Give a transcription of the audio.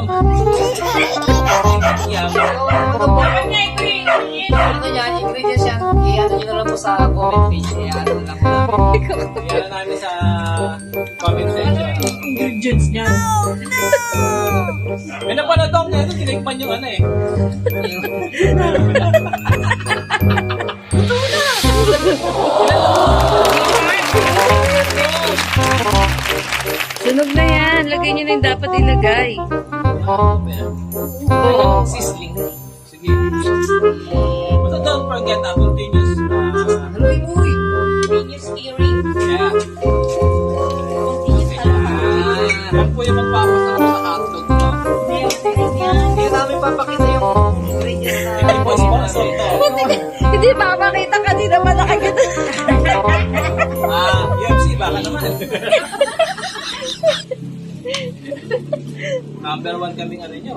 Dapat nga ano yan, ingredients yan. I-ano nyo na lang po sa comment page. I-ano lang po namin. I-ano namin sa comment section. Ingredients niyan. May napanood ako nito, tinikman yung ano eh. Sunog na yan. Lagay nyo na yung dapat ilagay. Oo. Sizzling. Sige. Basta don't forget continuous. Haloy mo eh. Continuous stirring. Yeah. Continuous Yan po yung magpapasarap sa hotdog. No? Hindi namin papakita yung ingredients na. Hindi po sponsor to. Hindi papakita ka din naman nakaganda. UFC, baka naman. Number 1 kaming ano nyo.